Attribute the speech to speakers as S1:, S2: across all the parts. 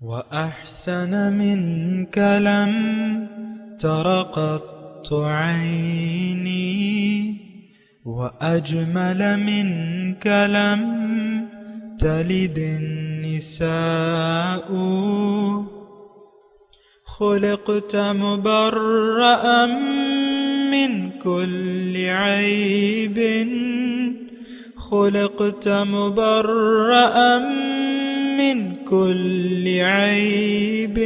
S1: وأحسن منك لم تر قط عيني وأجمل منك لم تلد النساء خلقت مبرأ من كل عيب خلقت مبرأ من كل عيب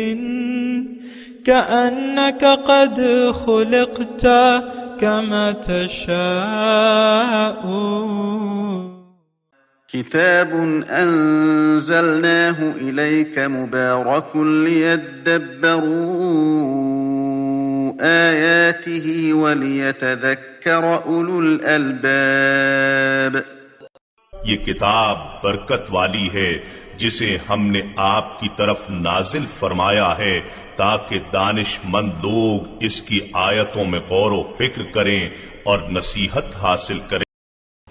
S1: كأنك قد خلقت كما تشاء.
S2: كتاب أنزلناه إليك مبارك ليدبروا آياته وليتذكر أولو الألباب.
S3: یہ کتاب برکت والی ہے جسے ہم نے آپ کی طرف نازل فرمایا ہے تاکہ دانش مند لوگ اس کی آیتوں میں غور و فکر کریں اور نصیحت حاصل کریں.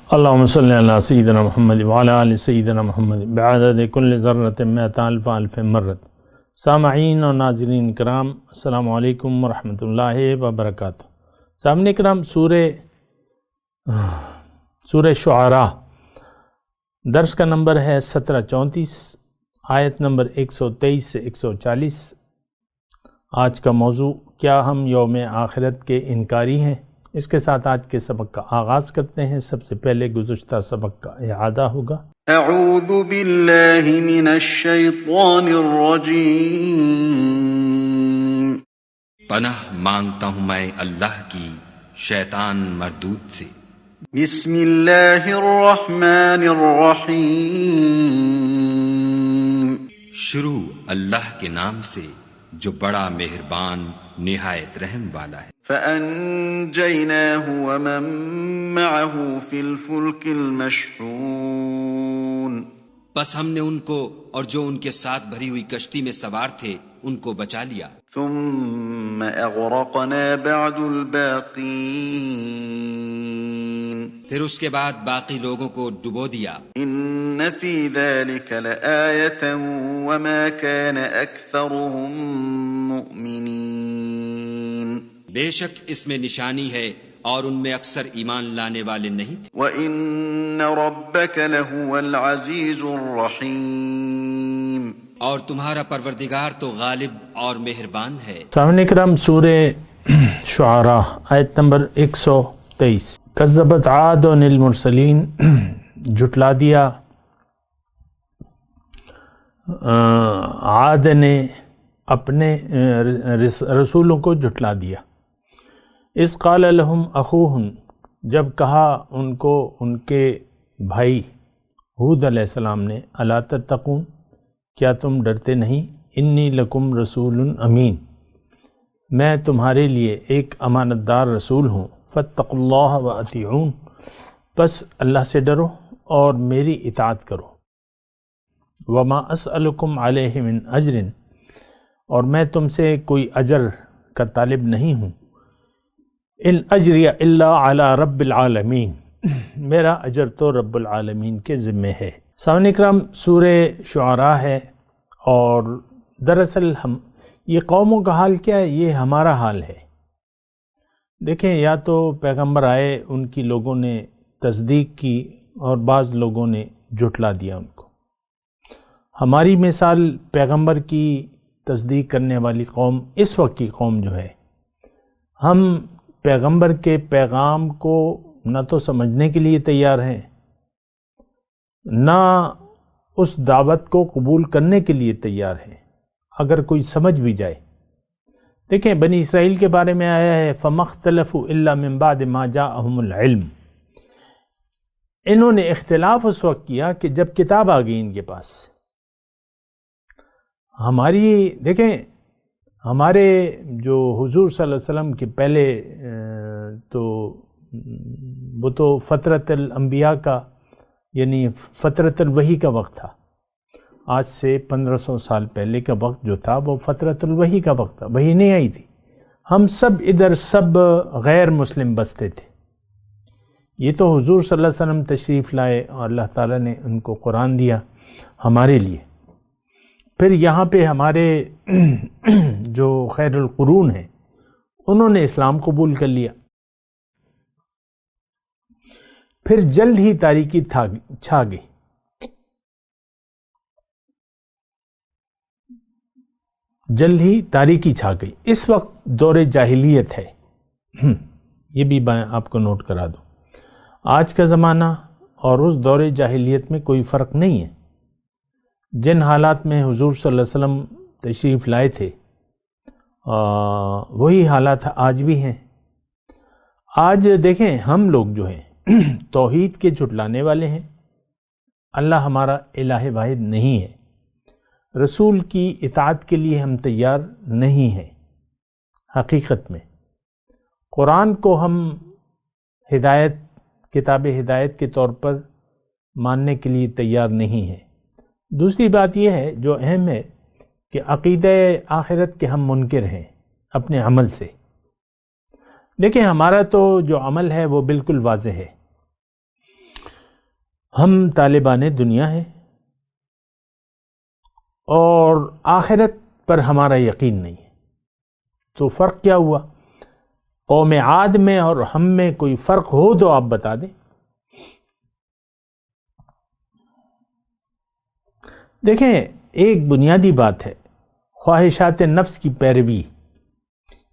S4: اللہم صلی علی سیدنا محمد وعلی آل سیدنا محمد بعدد کل ذرۃ مئۃ الف الف مرۃ. سامعین اور ناظرین کرام، السلام علیکم ورحمۃ اللہ وبرکاتہ. سامعین کرام، سورہ شعراء درس کا نمبر ہے 1734، آیت نمبر 123 سے 140. آج کا موضوع کیا ہم یوم آخرت کے انکاری ہیں؟ اس کے ساتھ آج کے سبق کا آغاز کرتے ہیں. سب سے پہلے گزشتہ سبق کا اعادہ ہوگا.
S2: اعوذ باللہ من الشیطان الرجیم.
S5: پناہ مانگتا ہوں میں اللہ کی شیطان مردود سے.
S2: بسم اللہ الرحمن الرحیم.
S5: شروع اللہ کے نام سے جو بڑا مہربان نہایت رحم والا ہے.
S2: فَأَنْجَيْنَاهُ وَمَن مَّعَهُ فِي الْفُلْكِ الْمَشْحُونِ.
S5: بس ہم نے ان کو اور جو ان کے ساتھ بھری ہوئی کشتی میں سوار تھے ان کو بچا لیا.
S2: ثُمَّ أَغْرَقْنَا بَعْدُ الْبَاقِينَ.
S5: پھر اس کے بعد باقی لوگوں کو ڈبو دیا.
S2: إِنَّ فِي ذَلِكَ لَآيَةً وَمَا كَانَ أَكْثَرُهُم مُؤْمِنِينَ.
S5: بے شک اس میں نشانی ہے اور ان میں اکثر ایمان لانے والے نہیں تھے.
S2: وَإِنَّ رَبَّكَ لَهُوَ الْعَزِيزُ الرَّحِيمُ.
S5: اور تمہارا پروردگار تو غالب اور مہربان ہے.
S4: سامعین کرام، سورہ شعراء آیت نمبر 123. کذبت عاد المرسلین، جھٹلا دیا عاد نے اپنے رسولوں کو جھٹلا دیا. اذ قال لهم اخوہم، جب کہا ان کو ان کے بھائی ہود علیہ السلام نے، الا تتقون، کیا تم ڈرتے نہیں؟ انی لکم رسول امین، میں تمہارے لیے ایک امانت دار رسول ہوں. فاتقوا اللہ واطیعون، بس اللہ سے ڈرو اور میری اطاعت کرو. وما اسألکم علیہ من اجر، اور میں تم سے کوئی اجر کا طالب نہیں ہوں. ان اجری الا علی رب العالمین، میرا اجر تو رب العالمین کے ذمے ہے. سامعین اکرام، سورہ شعراء ہے، اور دراصل یہ قوموں کا حال کیا ہے؟ یہ ہمارا حال ہے. دیکھیں، یا تو پیغمبر آئے، ان کی لوگوں نے تصدیق کی اور بعض لوگوں نے جھٹلا دیا ان کو. ہماری مثال پیغمبر کی تصدیق کرنے والی قوم اس وقت کی قوم جو ہے، ہم پیغمبر کے پیغام کو نہ تو سمجھنے کے لیے تیار ہیں، نہ اس دعوت کو قبول کرنے کے لیے تیار ہیں اگر کوئی سمجھ بھی جائے. دیکھیں، بنی اسرائیل کے بارے میں آیا ہے فَمَا اخْتَلَفُوا إِلَّا مِن بَعْدِ مَا جَاءَهُمُ الْعِلْمُ. انہوں نے اختلاف اس وقت کیا کہ جب کتاب آ گئی ان کے پاس. دیکھیں، ہمارے جو حضور صلی اللہ علیہ وسلم کے پہلے وہ تو فترت الانبیاء کا، یعنی فترت الوحی کا وقت تھا. آج سے 1500 سال پہلے کا وقت جو تھا وہ فترت الوحی کا وقت تھا، وحی نہیں آئی تھی. ہم سب ادھر سب غیر مسلم بستے تھے. یہ تو حضور صلی اللہ علیہ وسلم تشریف لائے اور اللہ تعالیٰ نے ان کو قرآن دیا ہمارے لیے. پھر یہاں پہ ہمارے جو خیر القرون ہیں انہوں نے اسلام قبول کر لیا. پھر جلد ہی تاریکی چھا گئی. جلد ہی تاریکی چھا گئی. اس وقت دور جاہلیت ہے. یہ بھی میں آپ کو نوٹ کرا دوں. آج کا زمانہ اور اس دور جاہلیت میں کوئی فرق نہیں ہے. جن حالات میں حضور صلی اللہ علیہ وسلم تشریف لائے تھے وہی حالات آج بھی ہیں. آج دیکھیں ہم لوگ جو ہیں توحید کے جھٹلانے والے ہیں. اللہ ہمارا الہ واحد نہیں ہے. رسول کی اطاعت کے لیے ہم تیار نہیں ہیں. حقیقت میں قرآن کو ہم ہدایت، کتاب ہدایت کے طور پر ماننے کے لیے تیار نہیں ہیں. دوسری بات یہ ہے جو اہم ہے کہ عقیدہ آخرت کے ہم منکر ہیں اپنے عمل سے. دیکھیں ہمارا تو جو عمل ہے وہ بالکل واضح ہے. ہم طالبان دنیا ہیں اور آخرت پر ہمارا یقین نہیں ہے. تو فرق کیا ہوا؟ قوم عاد میں اور ہم میں کوئی فرق ہو تو آپ بتا دیں. دیکھیں ایک بنیادی بات ہے خواہشات نفس کی پیروی.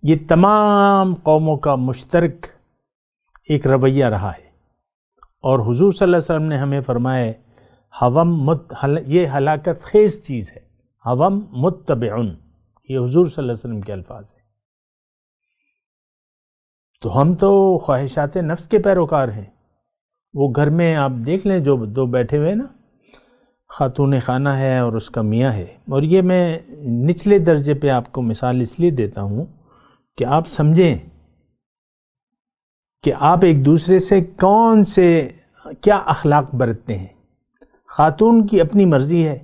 S4: یہ تمام قوموں کا مشترک ایک رویہ رہا ہے. اور حضور صلی اللہ علیہ وسلم نے ہمیں فرمایا ہے یہ ہلاکت خیز چیز ہے. ہوم متبعن، یہ حضور صلی اللہ علیہ وسلم کے الفاظ ہیں. تو ہم تو خواہشات نفس کے پیروکار ہیں. وہ گھر میں آپ دیکھ لیں جو دو بیٹھے ہوئے نا، خاتون خانہ ہے اور اس کا میاں ہے. اور یہ میں نچلے درجے پہ آپ کو مثال اس لیے دیتا ہوں کہ آپ سمجھیں کہ آپ ایک دوسرے سے کون سے کیا اخلاق برتتے ہیں. خاتون کی اپنی مرضی ہے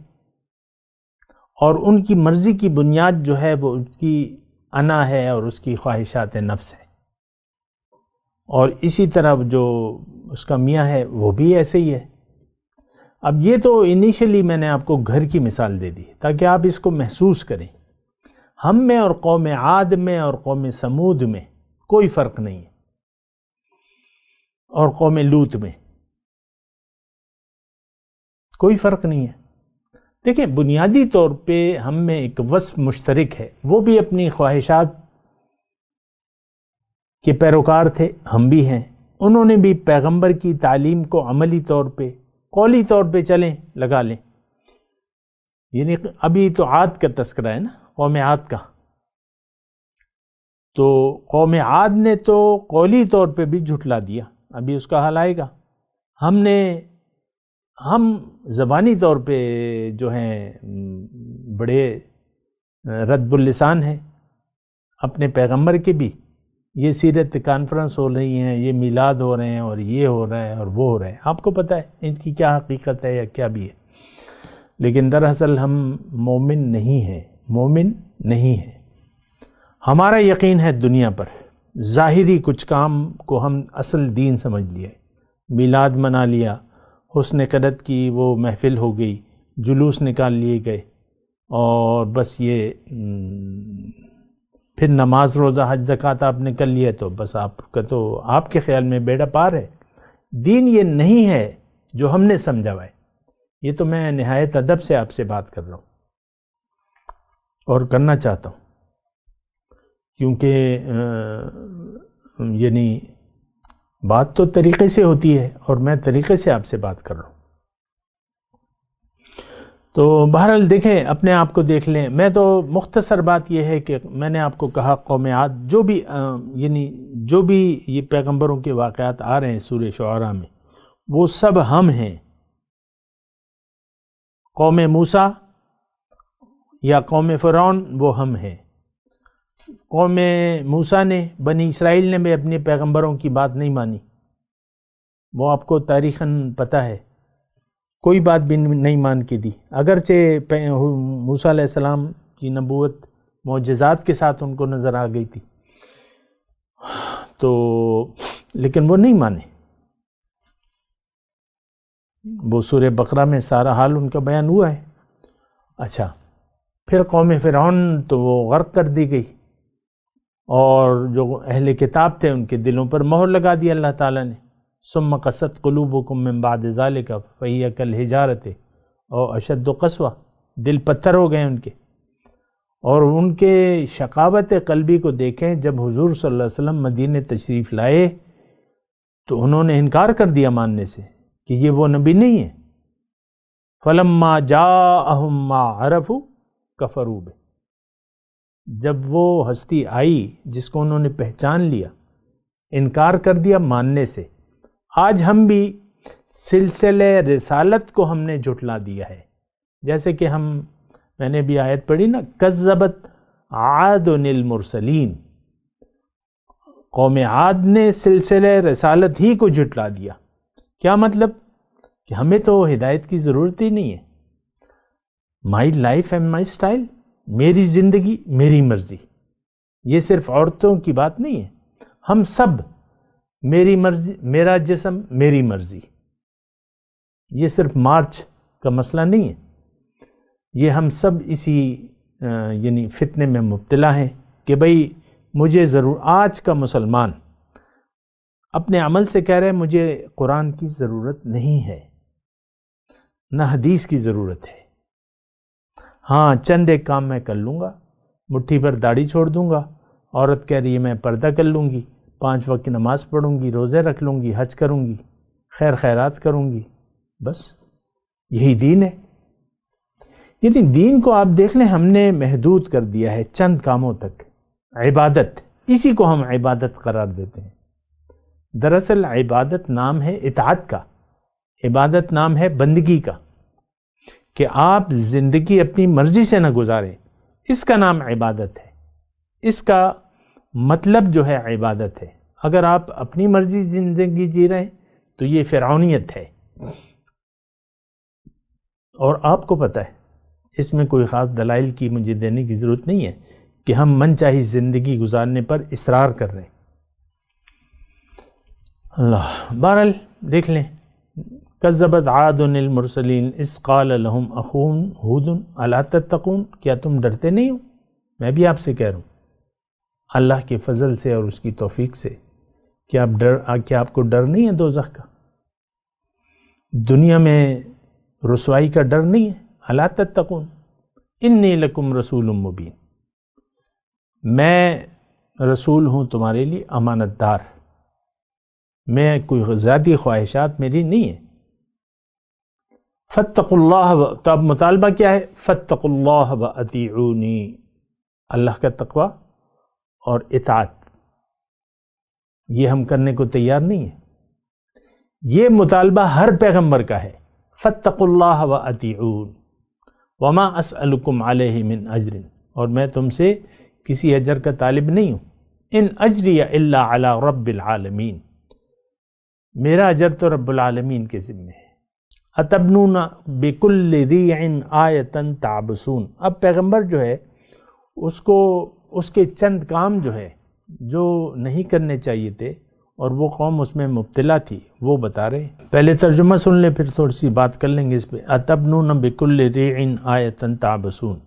S4: اور ان کی مرضی کی بنیاد جو ہے وہ اس کی انا ہے اور اس کی خواہشات نفس ہے. اور اسی طرح جو اس کا میاں ہے وہ بھی ایسے ہی ہے. اب یہ تو انیشلی میں نے آپ کو گھر کی مثال دے دی تاکہ آپ اس کو محسوس کریں. ہم میں اور قوم عاد میں اور قوم سمود میں کوئی فرق نہیں ہے، اور قوم لوط میں کوئی فرق نہیں ہے. دیکھیں بنیادی طور پہ ہم میں ایک وصف مشترک ہے. وہ بھی اپنی خواہشات کے پیروکار تھے، ہم بھی ہیں. انہوں نے بھی پیغمبر کی تعلیم کو عملی طور پہ، قولی طور پہ چلیں لگا لیں. یعنی ابھی تو عاد کا تذکرہ ہے نا، قوم عاد کا. تو قوم عاد نے تو قولی طور پہ بھی جھٹلا دیا، ابھی اس کا حال آئے گا. ہم زبانی طور پہ جو ہیں بڑے رد اللسان ہیں اپنے پیغمبر کے بھی. یہ سیرت کانفرنس ہو رہی ہیں، یہ میلاد ہو رہے ہیں، اور یہ ہو رہا ہے اور وہ ہو رہا ہے. آپ کو پتہ ہے ان کی کیا حقیقت ہے یا کیا بھی ہے. لیکن دراصل ہم مومن نہیں ہیں، مومن نہیں ہیں. ہمارا یقین ہے دنیا پر. ظاہری کچھ کام کو ہم اصل دین سمجھ لیا. میلاد منا لیا، حسن قدرت کی وہ محفل ہو گئی، جلوس نکال لیے گئے، اور بس یہ پھر نماز روزہ حج زکوٰۃ آپ نے کر لیا تو بس آپ کا تو آپ کے خیال میں بیڑا پار ہے. دین یہ نہیں ہے جو ہم نے سمجھا ہوا ہے. یہ تو میں نہایت ادب سے آپ سے بات کر رہا ہوں اور کرنا چاہتا ہوں، کیونکہ یعنی بات تو طریقے سے ہوتی ہے اور میں طریقے سے آپ سے بات کر رہا ہوں. تو بہرحال دیکھیں اپنے آپ کو دیکھ لیں. میں تو مختصر بات یہ ہے کہ میں نے آپ کو کہا قوم عاد جو بھی جو بھی یہ پیغمبروں کے واقعات آ رہے ہیں سورہ شعراء میں، وہ سب ہم ہیں. قوم موسیٰ یا قوم فرعون وہ ہم ہیں. قوم موسیٰ نے، بنی اسرائیل نے بھی اپنے پیغمبروں کی بات نہیں مانی. وہ آپ کو تاریخاً پتہ ہے، کوئی بات بھی نہیں مان کے دی. اگرچہ موسیٰ علیہ السلام کی نبوت معجزات کے ساتھ ان کو نظر آ گئی تھی، تو لیکن وہ نہیں مانے. وہ سورہ بقرہ میں سارا حال ان کا بیان ہوا ہے. اچھا، پھر قوم فرعون تو وہ غرق کر دی گئی، اور جو اہل کتاب تھے ان کے دلوں پر مہر لگا دی اللہ تعالیٰ نے۔ ثم قست قلوبکم من بعد ذلک فہی کالحجارۃ او اشد قسوہ، دل پتھر ہو گئے ان کے۔ اور ان کے شقاوت قلبی کو دیکھیں، جب حضور صلی اللہ علیہ وسلم مدینہ تشریف لائے تو انہوں نے انکار کر دیا ماننے سے کہ یہ وہ نبی نہیں ہے۔ فلما جاءہم ما عرفوا کفروا بہ، جب وہ ہستی آئی جس کو انہوں نے پہچان لیا، انکار کر دیا ماننے سے۔ آج ہم بھی سلسلہ رسالت کو ہم نے جھٹلا دیا ہے، جیسے کہ میں نے بھی آیت پڑھی نا، کذبت عاد المرسلین، قوم عاد نے سلسلہ رسالت ہی کو جھٹلا دیا۔ کیا مطلب؟ کہ ہمیں تو ہدایت کی ضرورت ہی نہیں ہے۔ My life and my style, میری زندگی میری مرضی، یہ صرف عورتوں کی بات نہیں ہے، ہم سب میری مرضی، میرا جسم میری مرضی، یہ صرف مارچ کا مسئلہ نہیں ہے۔ یہ ہم سب اسی یعنی فتنے میں مبتلا ہیں کہ بھئی مجھے ضرور، آج کا مسلمان اپنے عمل سے کہہ رہے ہیں مجھے قرآن کی ضرورت نہیں ہے، نہ حدیث کی ضرورت ہے، ہاں چند ایک کام میں کر لوں گا، مٹھی پر داڑھی چھوڑ دوں گا، عورت کہہ رہی ہے میں پردہ کر لوں گی، 5 وقت کی نماز پڑھوں گی، روزے رکھ لوں گی، حج کروں گی، خیر خیرات کروں گی، بس یہی دین ہے۔ یعنی دین کو آپ دیکھ لیں، ہم نے محدود کر دیا ہے چند کاموں تک۔ عبادت، اسی کو ہم عبادت قرار دیتے ہیں۔ دراصل عبادت نام ہے اطاعت کا، عبادت نام ہے بندگی کا، کہ آپ زندگی اپنی مرضی سے نہ گزاریں، اس کا نام عبادت ہے، اس کا مطلب جو ہے عبادت ہے۔ اگر آپ اپنی مرضی زندگی جی رہے ہیں تو یہ فرعونیت ہے، اور آپ کو پتہ ہے اس میں کوئی خاص دلائل کی مجھے دینے کی ضرورت نہیں ہے کہ ہم من چاہی زندگی گزارنے پر اصرار کر رہے ہیں۔ اللہ، بہرحال دیکھ لیں، کذبت عاد المرسلین اذ قال لهم اخوہم ہود الا تتقون، کیا تم ڈرتے نہیں ہو؟ میں بھی آپ سے کہہ رہا ہوں اللہ کے فضل سے اور اس کی توفیق سے، کیا آپ کو ڈر نہیں ہے دوزخ کا؟ دنیا میں رسوائی کا ڈر نہیں ہے؟ الا تتقون انی لکم رسول مبین، میں رسول ہوں تمہارے لیے امانت دار، میں کوئی ذاتی خواہشات میری نہیں ہے۔ فاتقوا اللہ، تو اب مطالبہ کیا ہے؟ فاتقوا اللہ واطیعونی، اللہ کا تقوی اور اطاعت، یہ ہم کرنے کو تیار نہیں ہیں۔ یہ مطالبہ ہر پیغمبر کا ہے، فاتقوا اللہ واطیعون وما اسألکم علیہ من اجر، اور میں تم سے کسی اجر کا طالب نہیں ہوں، ان اجری الا علی رب العالمین، میرا اجر تو رب العالمین کے ذمہ ہے۔ اتبنون بکل ریع آیۃ تعبثون، اب پیغمبر جو ہے اس کو اس کے چند کام جو ہے جو نہیں کرنے چاہیے تھے اور وہ قوم اس میں مبتلا تھی وہ بتا رہے ہیں۔ پہلے ترجمہ سن لیں پھر تھوڑی سی بات کر لیں گے اس پہ۔ اتبنون بکل ریع آیۃ تعبثون،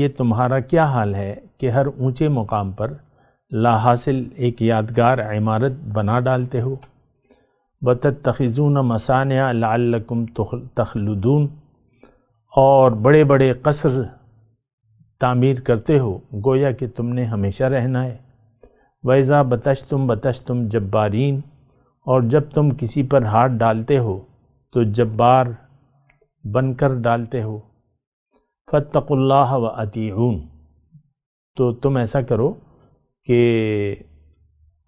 S4: تمہارا کیا حال ہے کہ ہر اونچے مقام پر لا حاصل ایک یادگار عمارت بنا ڈالتے ہو، وَتَتَّخِذُونَ مَصَانِعَ لَعَلَّكُمْ تَخْلُدُونَ، اور بڑے بڑے قصر تعمیر کرتے ہو گویا کہ تم نے ہمیشہ رہنا ہے۔ وَإِذَا بَطَشْتُمْ بَطَشْتُمْ جَبَّارِينَ، اور جب تم کسی پر ہاتھ ڈالتے ہو تو جبار بن کر ڈالتے ہو۔ فَاتَّقُوا اللَّهَ وَأَطِيعُونَ، تو تم ایسا کرو کہ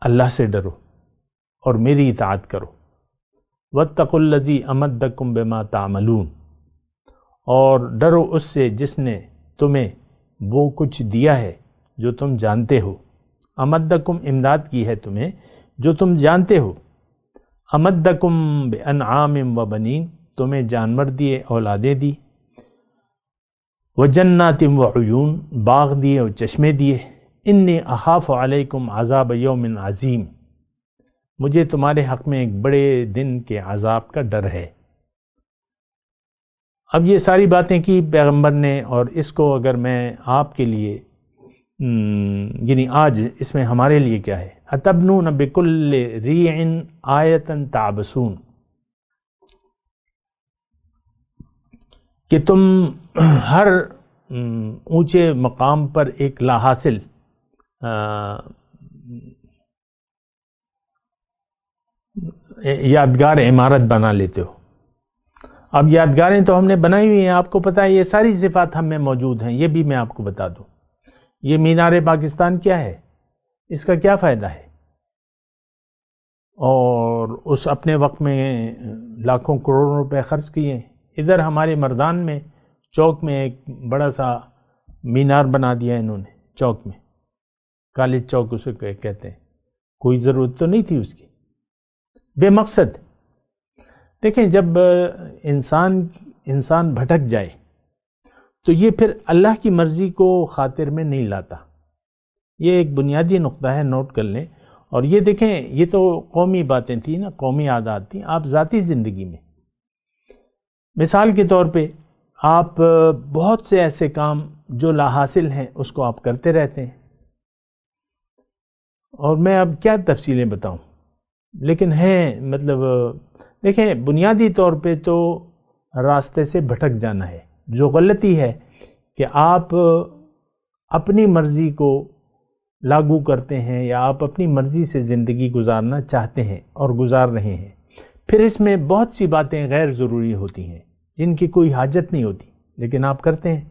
S4: اللہ سے ڈرو اور میری اطاعت کرو۔ وَاتَّقُوا الَّذِي أَمَدَّكُمْ بِمَا تَعْمَلُونَ، اور ڈرو اس سے جس نے تمہیں وہ کچھ دیا ہے جو تم جانتے ہو۔ امدکم، امداد کی ہے تمہیں جو تم جانتے ہو۔ امدکم بانعام و بنین، تمہیں جانور دیے، اولادیں دی۔ وجنات و عیون، باغ دیے اور چشمے دیے۔ انی اخاف علیکم عذاب یوم عظیم، مجھے تمہارے حق میں ایک بڑے دن کے عذاب کا ڈر ہے۔ اب یہ ساری باتیں کی پیغمبر نے، اور اس کو اگر میں آپ کے لیے یعنی آج اس میں ہمارے لیے کیا ہے، اتبنون بکل ریع آیۃ تعبثون، کہ تم ہر اونچے مقام پر ایک لا حاصل یادگار عمارت بنا لیتے ہو۔ اب یادگاریں تو ہم نے بنائی ہوئی ہیں، آپ کو پتہ ہے یہ ساری صفات ہم میں موجود ہیں، یہ بھی میں آپ کو بتا دوں۔ یہ مینار پاکستان کیا ہے، اس کا کیا فائدہ ہے؟ اور اس اپنے وقت میں لاکھوں کروڑوں روپے خرچ کیے۔ ادھر ہمارے مردان میں چوک میں ایک بڑا سا مینار بنا دیا انہوں نے، چوک میں، کالج چوک اسے کہتے ہیں، کوئی ضرورت تو نہیں تھی اس کی، بے مقصد۔ دیکھیں جب انسان بھٹک جائے تو یہ پھر اللہ کی مرضی کو خاطر میں نہیں لاتا۔ یہ ایک بنیادی نقطہ ہے، نوٹ کر لیں۔ اور یہ دیکھیں، یہ تو قومی باتیں تھیں نا، قومی عادات تھیں۔ آپ ذاتی زندگی میں مثال کے طور پہ آپ بہت سے ایسے کام جو لا حاصل ہیں اس کو آپ کرتے رہتے ہیں، اور میں اب کیا تفصیلیں بتاؤں، لیکن ہیں مطلب دیکھیں بنیادی طور پہ تو راستے سے بھٹک جانا ہے۔ جو غلطی ہے کہ آپ اپنی مرضی کو لاگو کرتے ہیں یا آپ اپنی مرضی سے زندگی گزارنا چاہتے ہیں اور گزار رہے ہیں، پھر اس میں بہت سی باتیں غیر ضروری ہوتی ہیں جن کی کوئی حاجت نہیں ہوتی، لیکن آپ کرتے ہیں۔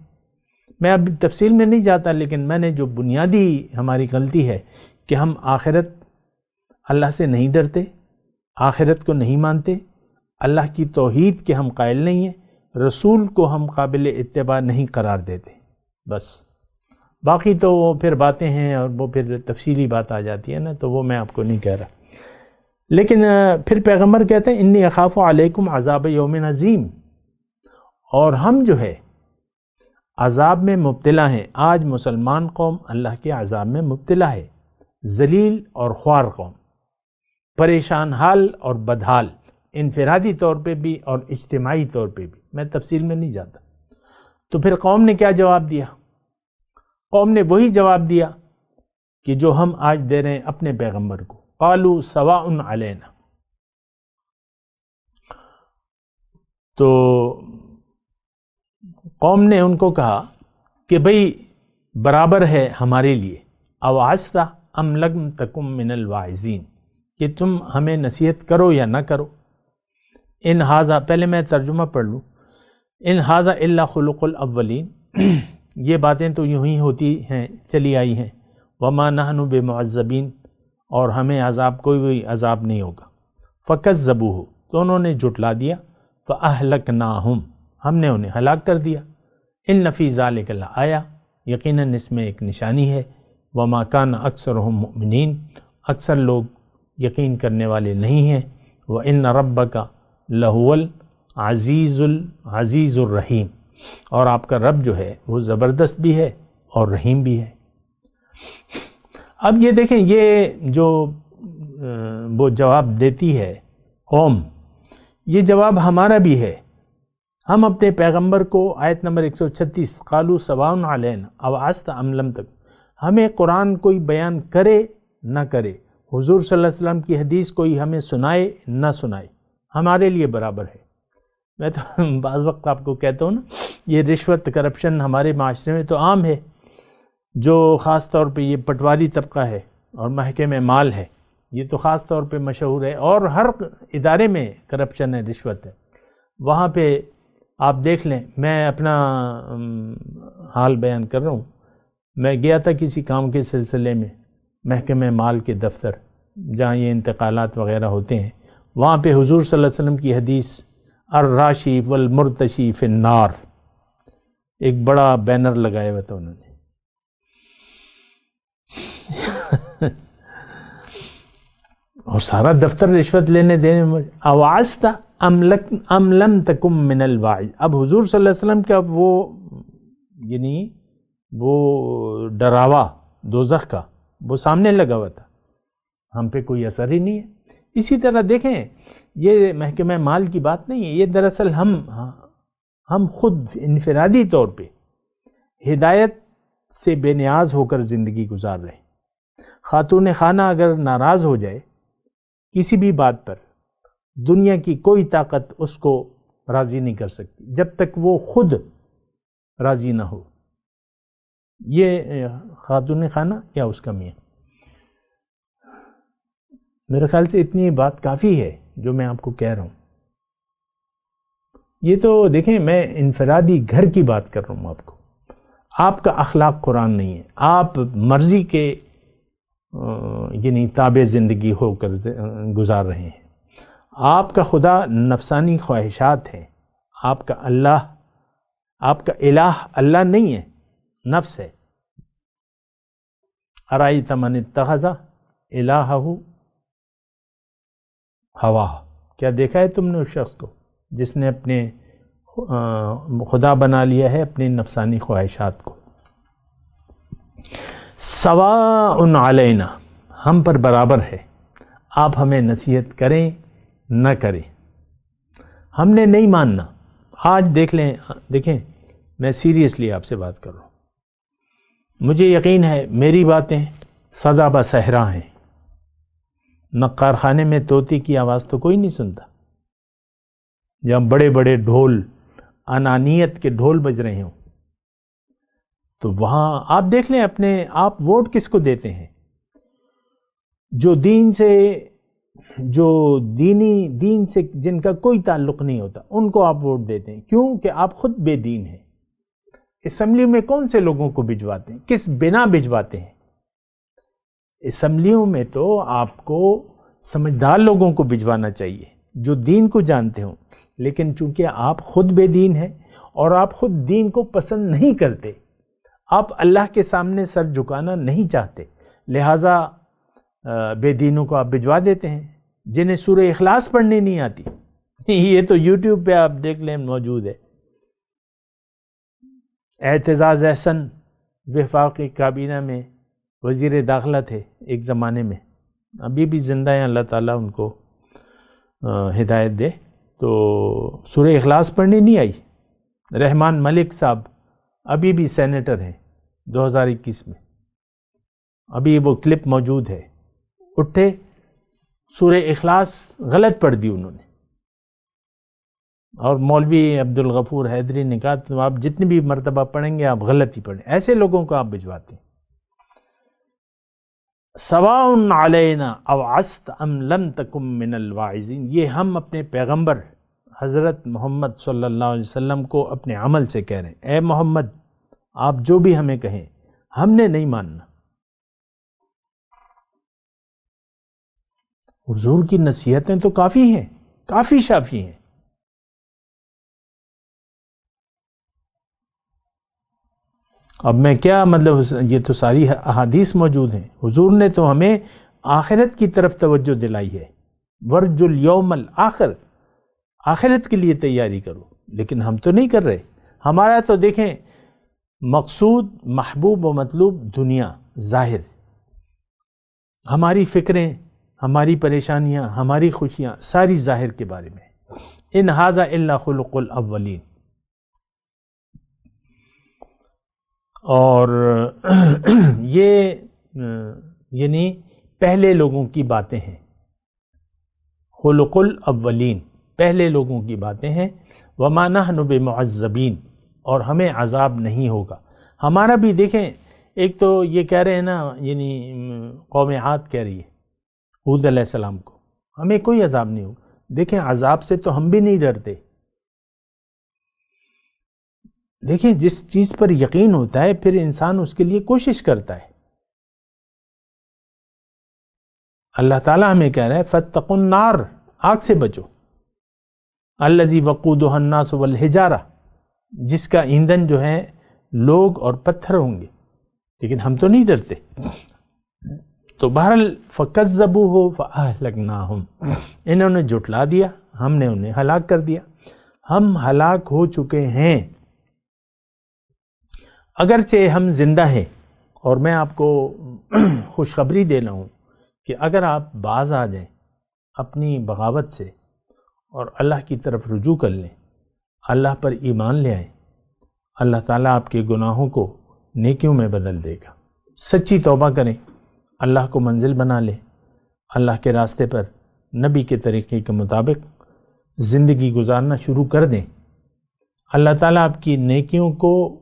S4: میں اب تفصیل میں نہیں جاتا، لیکن میں نے جو بنیادی ہماری غلطی ہے کہ ہم آخرت، اللہ سے نہیں ڈرتے، آخرت کو نہیں مانتے، اللہ کی توحید کے ہم قائل نہیں ہیں، رسول کو ہم قابل اتباع نہیں قرار دیتے، بس۔ باقی تو وہ پھر باتیں ہیں اور وہ پھر تفصیلی بات آ جاتی ہے نا، تو وہ میں آپ کو نہیں کہہ رہا۔ لیکن پھر پیغمبر کہتے ہیں انی اخاف علیکم عذاب یوم عظیم، اور ہم جو ہے عذاب میں مبتلا ہیں۔ آج مسلمان قوم اللہ کے عذاب میں مبتلا ہے، ذلیل اور خوار قوم، پریشان حال اور بدحال، انفرادی طور پہ بھی اور اجتماعی طور پہ بھی۔ میں تفصیل میں نہیں جاتا۔ تو پھر قوم نے کیا جواب دیا؟ قوم نے وہی جواب دیا کہ جو ہم آج دے رہے ہیں اپنے پیغمبر کو، قالوا سواء علینا۔ تو قوم نے ان کو کہا کہ بھئی برابر ہے ہمارے لیے، اوعظت ام لم تکم من الواعظین، کہ تم ہمیں نصیحت کرو یا نہ کرو۔ ان ھذا، پہلے میں ترجمہ پڑھ لوں، ان ھذا الا خلق الاولین، یہ باتیں تو یوں ہی ہوتی ہیں، چلی آئی ہیں، وما نحن بمعذبین، اور ہمیں عذاب، کوئی بھی عذاب نہیں ہوگا۔ فکذبوہ، تو انہوں نے جھٹلا دیا، فاہلکناہم، ہم نے انہیں ہلاک کر دیا۔ ان فی ذلک لآیہ، یقیناً اس میں ایک نشانی ہے، وما کان اکثرہم مؤمنین، اکثر لوگ یقین کرنے والے نہیں ہیں، وان ربک لہو العزیز الرحیم، اور آپ کا رب جو ہے وہ زبردست بھی ہے اور رحیم بھی ہے۔ اب یہ دیکھیں، یہ جو وہ جواب دیتی ہے قوم، یہ جواب ہمارا بھی ہے۔ ہم اپنے پیغمبر کو، آیت نمبر 136، قالوا سواء علینا اوعظت ام لم تکن، ہمیں قرآن کوئی بیان کرے نہ کرے، حضور صلی اللہ علیہ وسلم کی حدیث کوئی ہمیں سنائے نہ سنائے، ہمارے لیے برابر ہے۔ میں تو بعض وقت آپ کو کہتا ہوں نا، یہ رشوت، کرپشن ہمارے معاشرے میں تو عام ہے، جو خاص طور پہ یہ پٹواری طبقہ ہے اور محکمہ مال ہے، یہ تو خاص طور پہ مشہور ہے، اور ہر ادارے میں کرپشن ہے، رشوت ہے۔ وہاں پہ آپ دیکھ لیں، میں اپنا حال بیان کر رہا ہوں، میں گیا تھا کسی کام کے سلسلے میں محکمہ مال کے دفتر، جہاں یہ انتقالات وغیرہ ہوتے ہیں، وہاں پہ حضور صلی اللہ علیہ وسلم کی حدیث الراشی والمرتشی فی النار، ایک بڑا بینر لگایا ہوا تھا انہوں نے۔ اور سارا دفتر رشوت لینے دینے میں، اوعظت ام لم تکم من الواعظ۔ اب حضور صلی اللہ علیہ وسلم کا وہ یعنی وہ ڈراوا دوزخ کا وہ سامنے لگا ہوا تھا، ہم پہ کوئی اثر ہی نہیں ہے۔ اسی طرح دیکھیں، یہ محکمہ مال کی بات نہیں ہے، یہ دراصل ہم ہم خود انفرادی طور پہ ہدایت سے بے نیاز ہو کر زندگی گزار رہے ہیں۔ خاتون خانہ اگر ناراض ہو جائے کسی بھی بات پر، دنیا کی کوئی طاقت اس کو راضی نہیں کر سکتی جب تک وہ خود راضی نہ ہو۔ یہ خاتون خانہ یا اس کا میاں۔ میرے خیال سے اتنی بات کافی ہے جو میں آپ کو کہہ رہا ہوں۔ یہ تو دیکھیں میں انفرادی گھر کی بات کر رہا ہوں آپ کو، آپ کا اخلاق قرآن نہیں ہے، آپ مرضی کے یعنی تابع زندگی ہو کر گزار رہے ہیں۔ آپ کا خدا نفسانی خواہشات ہیں، آپ کا اللہ، آپ کا الہ اللہ نہیں ہے، نفس ہے۔ ارأیت من اتخذ الہہ ہواہ، کیا دیکھا ہے تم نے اس شخص کو جس نے اپنے خدا بنا لیا ہے اپنی نفسانی خواہشات کو۔ سواء علینا، ہم پر برابر ہے، آپ ہمیں نصیحت کریں نہ کریں، ہم نے نہیں ماننا۔ آج دیکھیں میں سیریسلی آپ سے بات کر رہا ہوں، مجھے یقین ہے میری باتیں سدا بصحرا ہیں، نقار خانے میں طوطی کی آواز تو کوئی نہیں سنتا، جہاں بڑے بڑے ڈھول، انانیت کے ڈھول بج رہے ہوں، تو وہاں آپ دیکھ لیں اپنے آپ ووٹ کس کو دیتے ہیں؟ جو دین سے جن کا کوئی تعلق نہیں ہوتا ان کو آپ ووٹ دیتے ہیں، کیوں کہ آپ خود بے دین ہیں۔ اسمبلی میں کون سے لوگوں کو بھجواتے ہیں؟ کس بنا بھجواتے ہیں؟ اسمبلیوں میں تو آپ کو سمجھدار لوگوں کو بھجوانا چاہیے جو دین کو جانتے ہوں، لیکن چونکہ آپ خود بے دین ہیں اور آپ خود دین کو پسند نہیں کرتے، آپ اللہ کے سامنے سر جھکانا نہیں چاہتے، لہٰذا بے دینوں کو آپ بھجوا دیتے ہیں جنہیں سورہ اخلاص پڑھنی نہیں آتی۔ یہ تو یوٹیوب پہ آپ دیکھ لیں موجود ہے۔ اعتزاز احسن وفاقی کابینہ میں وزیر داخلہ تھے ایک زمانے میں، ابھی بھی زندہ ہیں، اللہ تعالیٰ ان کو ہدایت دے، تو سورہ اخلاص پڑھنی نہیں آئی۔ رحمان ملک صاحب ابھی بھی سینیٹر ہیں 2021 میں، ابھی وہ کلپ موجود ہے، اٹھے سورہ اخلاص غلط پڑھ دی انہوں نے، اور مولوی عبدالغفور حیدری نے کہا تو آپ جتنی بھی مرتبہ پڑھیں گے آپ غلط ہی پڑھیں۔ ایسے لوگوں کو آپ بھجواتے ہیں۔ سواء علینا اوعظت ام لم تکن من الواعظین، یہ ہم اپنے پیغمبر حضرت محمد صلی اللہ علیہ وسلم کو اپنے عمل سے کہہ رہے ہیں، اے محمد آپ جو بھی ہمیں کہیں ہم نے نہیں ماننا۔ حضور کی نصیحتیں تو کافی ہیں، کافی شافی ہیں۔ اب میں کیا مطلب، یہ تو ساری احادیث موجود ہیں، حضور نے تو ہمیں آخرت کی طرف توجہ دلائی ہے، ورج الیوم الآخر، آخرت کے لیے تیاری کرو، لیکن ہم تو نہیں کر رہے۔ ہمارا تو دیکھیں مقصود، محبوب و مطلوب دنیا ظاہر، ہماری فکریں، ہماری پریشانیاں، ہماری خوشیاں ساری ظاہر کے بارے میں۔ ان ھذا الا خلق الاولین، اور یہ یعنی پہلے لوگوں کی باتیں ہیں، خلق الاولین، پہلے لوگوں کی باتیں ہیں۔ وما نحن بمعذبین، اور ہمیں عذاب نہیں ہوگا۔ ہمارا بھی دیکھیں، ایک تو یہ کہہ رہے ہیں نا، یعنی قوم عاد کہہ رہی ہے ہود علیہ السلام کو ہمیں کوئی عذاب نہیں ہوگا۔ دیکھیں عذاب سے تو ہم بھی نہیں ڈرتے۔ دیکھیں جس چیز پر یقین ہوتا ہے پھر انسان اس کے لیے کوشش کرتا ہے۔ اللہ تعالیٰ ہمیں کہہ رہا ہے فاتقوا النار، آگ سے بچو، الذی وقودها الناس والحجارہ، جس کا ایندھن جو ہے لوگ اور پتھر ہوں گے، لیکن ہم تو نہیں ڈرتے۔ تو بہرحال فکذبوہ فاہلکناہم، انہوں نے جھٹلا دیا، ہم نے انہیں ہلاک کر دیا، ہم ہلاک ہو چکے ہیں۔ اگرچہ ہم زندہ ہیں، اور میں آپ کو خوشخبری دینا ہوں کہ اگر آپ باز آ جائیں اپنی بغاوت سے اور اللہ کی طرف رجوع کر لیں، اللہ پر ایمان لے آئیں، اللہ تعالیٰ آپ کے گناہوں کو نیکیوں میں بدل دے گا۔ سچی توبہ کریں، اللہ کو منزل بنا لیں، اللہ کے راستے پر نبی کے طریقے کے مطابق زندگی گزارنا شروع کر دیں۔ اللہ تعالیٰ آپ کی نیکیوں کو،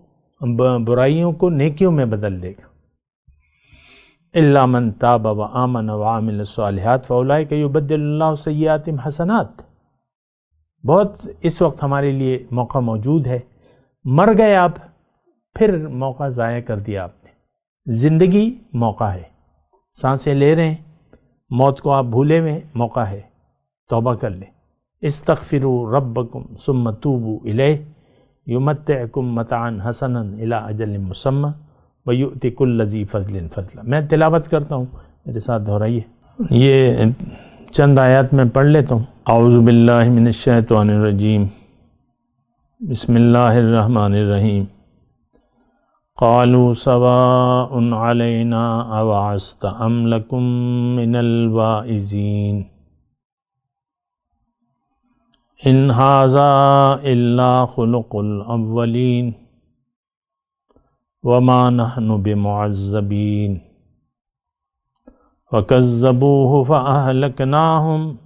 S4: برائیوں کو نیکیوں میں بدل دے گا۔ الا من تاب وآمن وعمل الصالحات فاولئک یبدل اللہ سیئاتہم حسنات۔ بہت اس وقت ہمارے لیے موقع موجود ہے، مر گئے آپ، پھر موقع ضائع کر دیا آپ نے۔ زندگی موقع ہے، سانسیں لے رہے ہیں، موت کو آپ بھولے ہوئے، موقع ہے، توبہ کر لیں۔ استغفروا ربکم ثم توبوا الیہ یمتعکم متاعا حسنا الی اجل مسمی وَيُؤْتِ كُلَّ ذِي فَضْلٍ فَضْلًا۔ میں تلاوت کرتا ہوں، میرے ساتھ دہرائیے۔ یہ چند آیات میں پڑھ لیتا ہوں۔ اعوذ باللہ من الشیطان الرجیم، بسم اللہ الرحمن الرحیم۔ قالوا سواء علینا اوعظت ام لکم من الواعظین ان ھذا الا خلق الاولین وما نحن بمعذبین وکذبوہ فأہلکناہم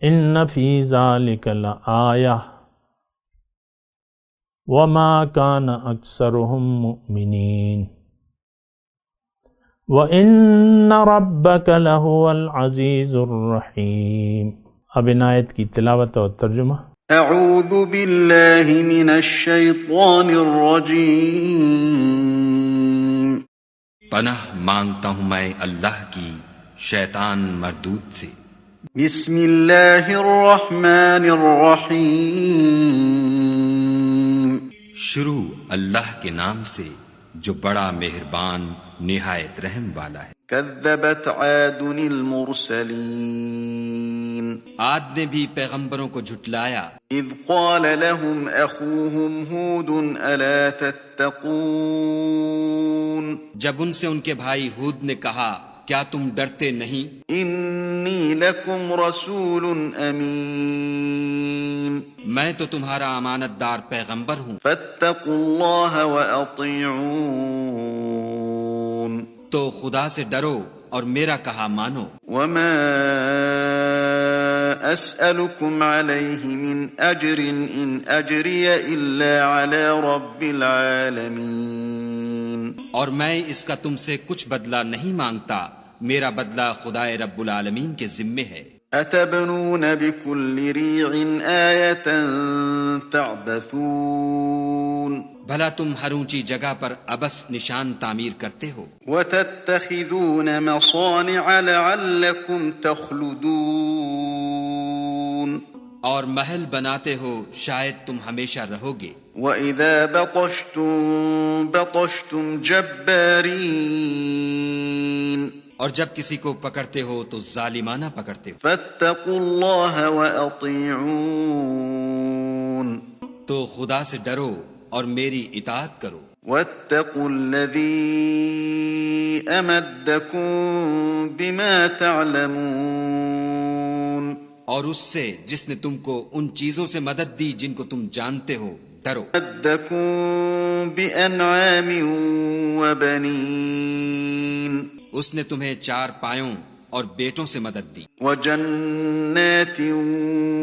S4: ان فی ذلک لآیہ وما کان اکثرہم مؤمنین وان ربک لہو العزیز الرحیم۔ اب ان آیت کی تلاوت اور ترجمہ۔
S2: اعوذ باللہ من الشیطان الرجیم۔
S5: پناہ مانگتا ہوں میں اللہ کی شیطان مردود سے۔
S2: بسم اللہ الرحمن الرحیم۔
S5: شروع اللہ کے نام سے جو بڑا مہربان نہایت رحم والا ہے۔
S2: کذبت عاد المرسلین۔
S5: عاد نے بھی پیغمبروں کو جھٹلایا۔
S2: اذ قال لهم اخوهم ہود الا تتقون۔
S5: جب ان سے ان کے بھائی ہود نے کہا کیا تم ڈرتے نہیں؟
S2: انی لکم رسول امین۔
S5: میں تو تمہارا امانت دار پیغمبر ہوں،
S2: فاتقوا اللہ واطیعون۔
S5: تو خدا سے ڈرو اور میرا کہا مانو۔
S2: وما اسألکم علیہ من اجر ان اجری الا علی رب العالمین۔
S5: اور میں اس کا تم سے کچھ بدلہ نہیں مانگتا، میرا بدلہ خدائے رب العالمین کے ذمے ہے۔
S2: اتبنون بكل ريع آیة تعبثون۔
S5: بھلا تم ہر اونچی جگہ پر ابس نشان تعمیر کرتے ہو۔
S2: وتتخذون مصانع لعلكم تخلدون۔
S5: اور محل بناتے ہو شاید تم ہمیشہ رہو گے۔
S2: وَإِذَا بَطَشْتُم بَطَشْتُمْ جَبَّارِينَ۔
S5: اور جب کسی کو پکڑتے ہو تو ظالمانہ پکڑتے ہو۔
S2: فَاتَّقُوا اللَّهَ وَأَطِيعُونَ۔
S5: تو خدا سے ڈرو اور میری اطاعت کرو۔
S2: وَاتَّقُوا الَّذِي أَمَدَّكُم بِمَا تَعْلَمُونَ۔
S5: اور اس سے جس نے تم کو ان چیزوں سے مدد دی جن کو تم جانتے ہو، ڈرو۔
S2: أَمَدَّكُم بِأَنْعَامٍ وَبَنِينَ۔
S5: اس نے تمہیں 4 پایوں اور بیٹوں سے مدد دی۔
S2: وَجَنَّاتٍ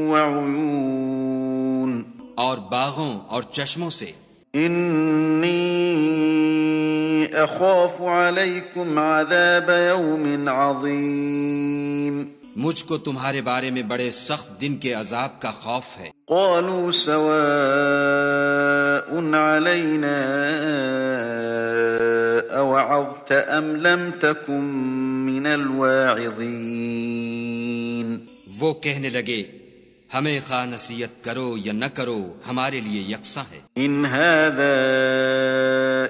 S2: وَعُيُونٍ۔
S5: اور باغوں اور چشموں سے۔
S2: إِنِّي أَخَافُ عَلَيْكُمْ عَذَابَ يَوْمٍ عَظِيمٍ۔
S5: مجھ کو تمہارے بارے میں بڑے سخت دن کے عذاب کا خوف ہے۔
S2: قالوا سواء علينا أوعظت أم لم تكن من الواعظين۔
S5: وہ کہنے لگے ہمیں خواہ نصیحت کرو یا نہ کرو ہمارے لیے یکساں ہے۔
S2: إن هذا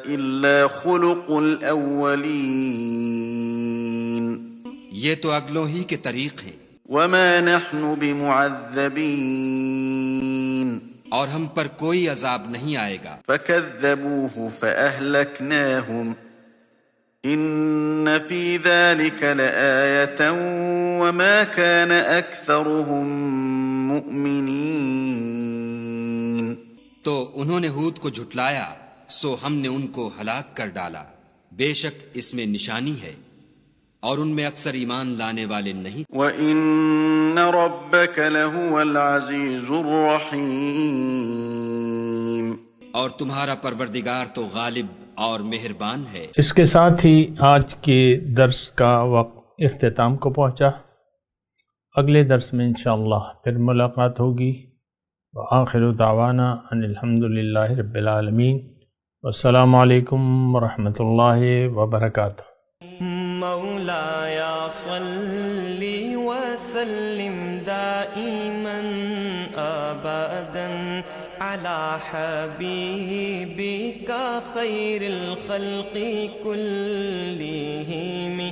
S2: إلا خلق الأولين۔
S5: یہ تو اگلوں ہی کے طریق ہیں۔
S2: وما نحن بمعذبين۔
S5: اور ہم پر کوئی عذاب نہیں آئے گا۔
S2: فكذبوه فأهلكناهم إن في ذلك لآية، وما كان أكثرهم مؤمنين۔
S5: تو انہوں نے ہود کو جھٹلایا، سو ہم نے ان کو ہلاک کر ڈالا۔ بے شک اس میں نشانی ہے، اور ان میں اکثر ایمان لانے والے نہیں۔
S2: وَإِنَّ رَبَّكَ لَهُوَ الْعَزِيزُ الرَّحِيمُ،
S5: اور تمہارا پروردگار تو غالب اور مہربان ہے۔
S4: اس کے ساتھ ہی آج کے درس کا وقت اختتام کو پہنچا۔ اگلے درس میں انشاءاللہ پھر ملاقات ہوگی۔ وآخر دعوانا ان الحمدللہ رب العالمین، والسلام علیکم ورحمۃ اللہ وبرکاتہ۔
S1: مولایا صلی وسلم دائما ابدا على حبيبك خير الخلق كلهم